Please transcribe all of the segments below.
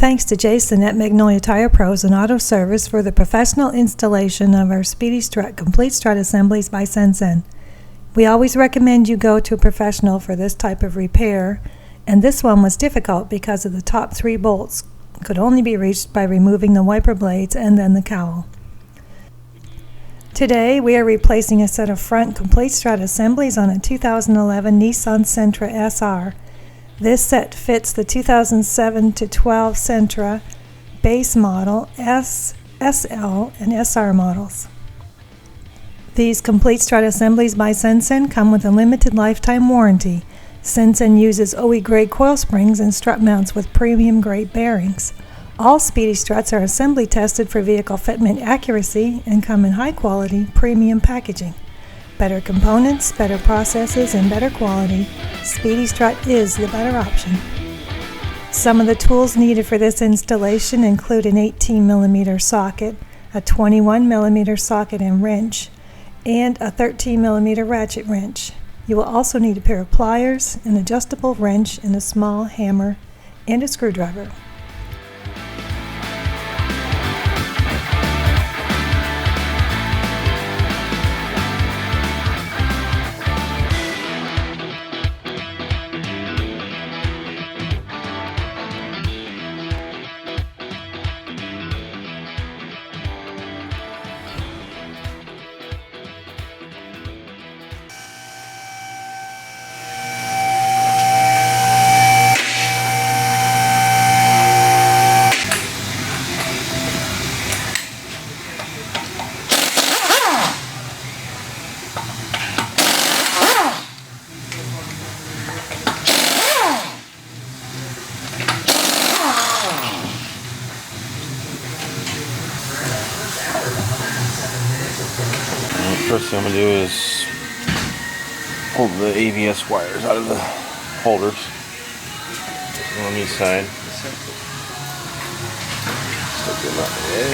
Thanks to Jason at Magnolia Tire Pros and Auto Service for the professional installation of our Speedy Strut Complete Strut Assemblies by Sensen. We always recommend you go to a professional for this type of repair, and this one was difficult because of the top 3 bolts could only be reached by removing the wiper blades and then the cowl. Today we are replacing a set of front Complete Strut Assemblies on a 2011 Nissan Sentra SR. This set fits the 2007 to 12 Sentra base model, S, SL, and SR models. These Complete Strut Assemblies by Sensen come with a limited lifetime warranty. Sensen uses OE-grade coil springs and strut mounts with premium-grade bearings. All Speedy Struts are assembly tested for vehicle fitment accuracy and come in high-quality, premium packaging. Better components, better processes, and better quality, Speedy Strut is the better option. Some of the tools needed for this installation include an 18mm socket, a 21mm socket and wrench, and a 13mm ratchet wrench. You will also need a pair of pliers, an adjustable wrench, and a small hammer, and a screwdriver. First thing I'm going to do is pull the ABS wires out of the holders on each side. Stick them out of the way.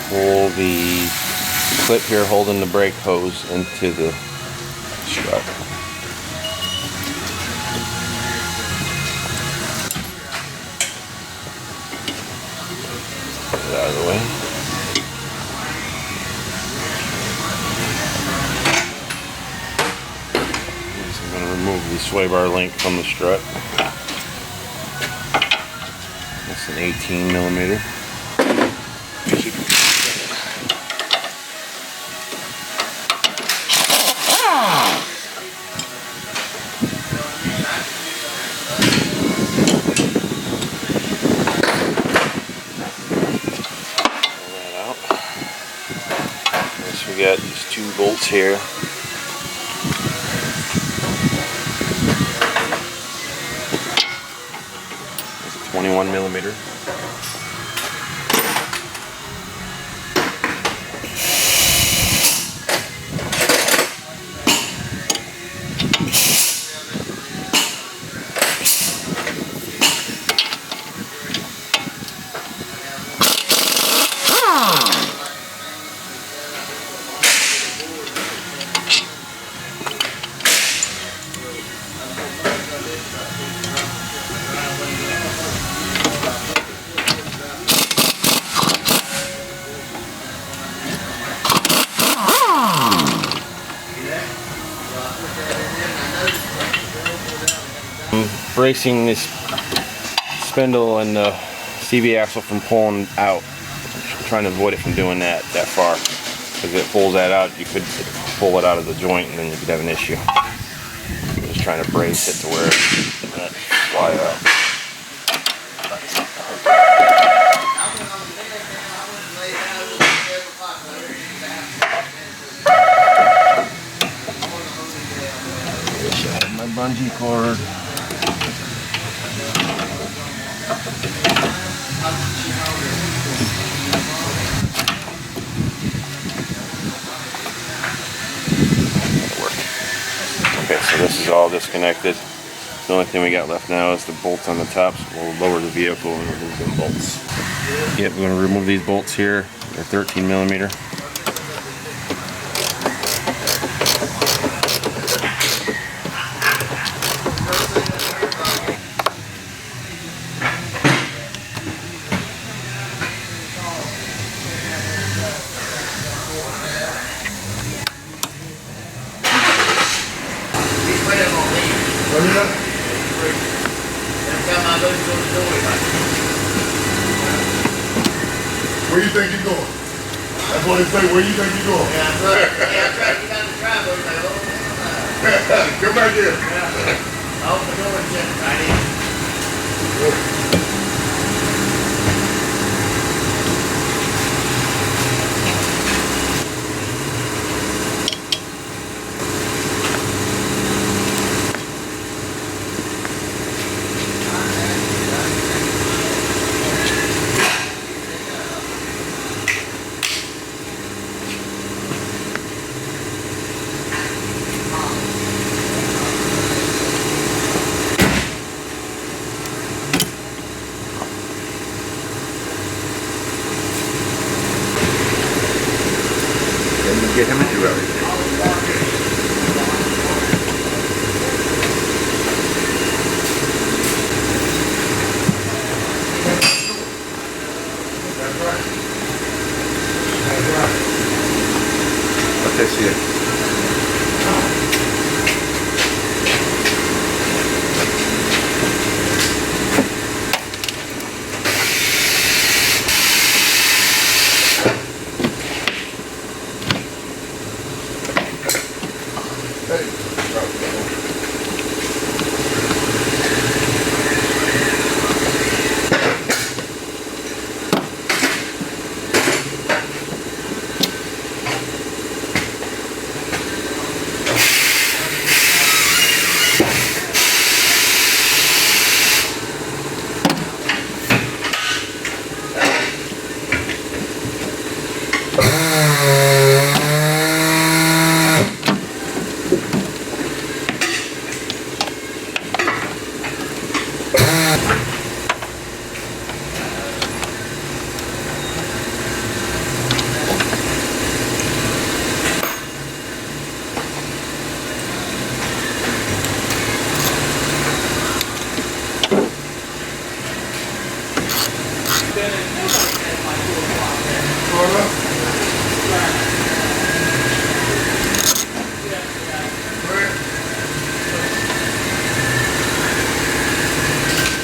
Pull the clip here holding the brake hose into the strut. Out of the way. So I'm going to remove the sway bar link from the strut. That's an 18mm. We got these 2 bolts here. That's a 21mm. Bracing this spindle and the CV axle from pulling out. I'm trying to avoid it from doing that far. Because if it pulls that out, you could pull it out of the joint and then you could have an issue. I'm just trying to brace it to where it doesn't fly out. My bungee cord. Okay, so this is all disconnected. The only thing we got left now is the bolts on the top, so we'll lower the vehicle and remove them bolts. Yep, we're going to remove these bolts here. They're 13mm. Where you think you're going? That's what they say, where you think you're going? Yeah, I'm trying to get down the driveway. Like, oh, Come back here. yeah. Open the door and check right in. Get him into everything. Let this here.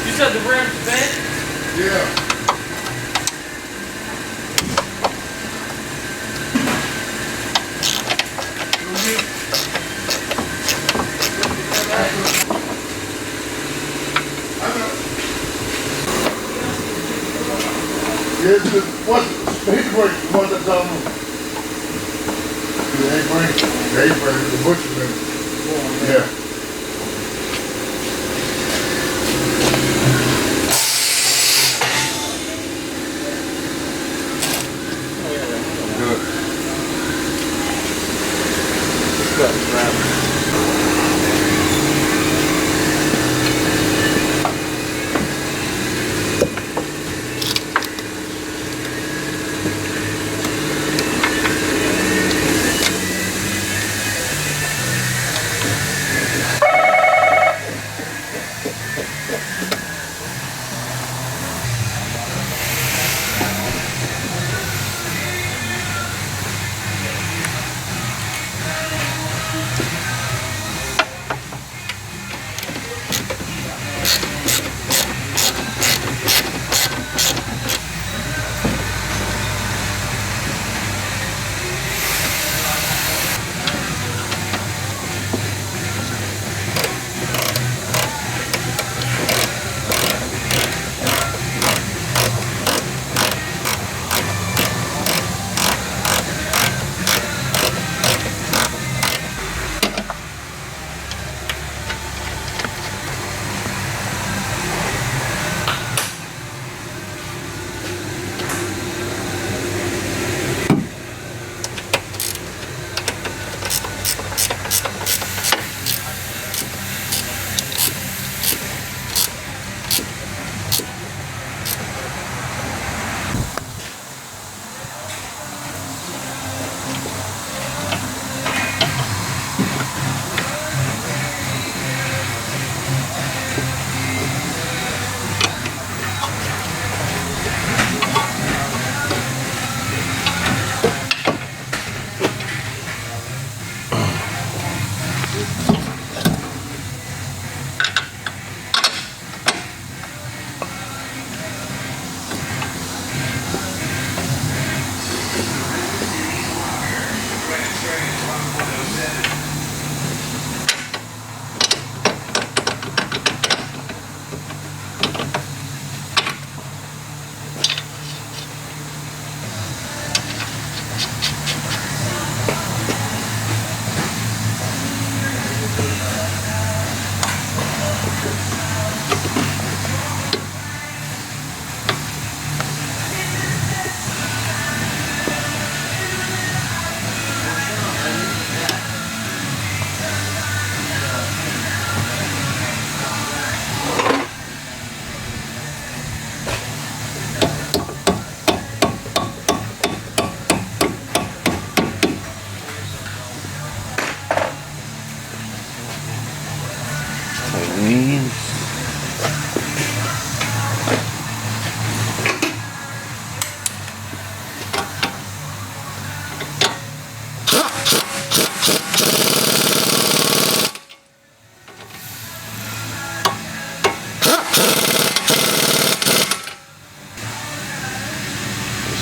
You said the rim's bent? Yeah. Yes, what's the heat break? What's that talking about? The apron, the butcher's in. Yeah.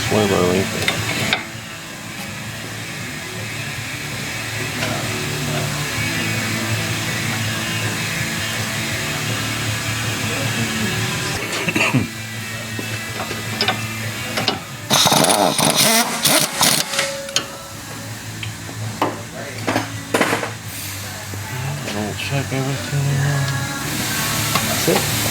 Spoiler length. I'll check everything. That's it.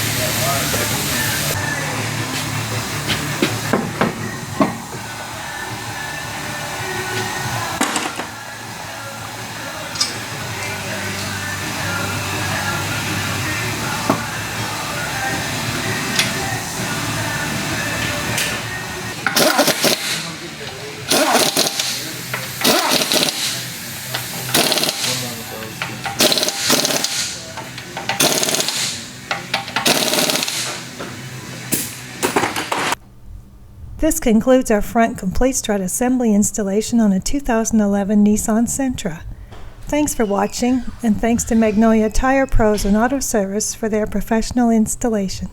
This concludes our front complete strut assembly installation on a 2011 Nissan Sentra. Thanks for watching, and thanks to Magnolia Tire Pros and Auto Service for their professional installation.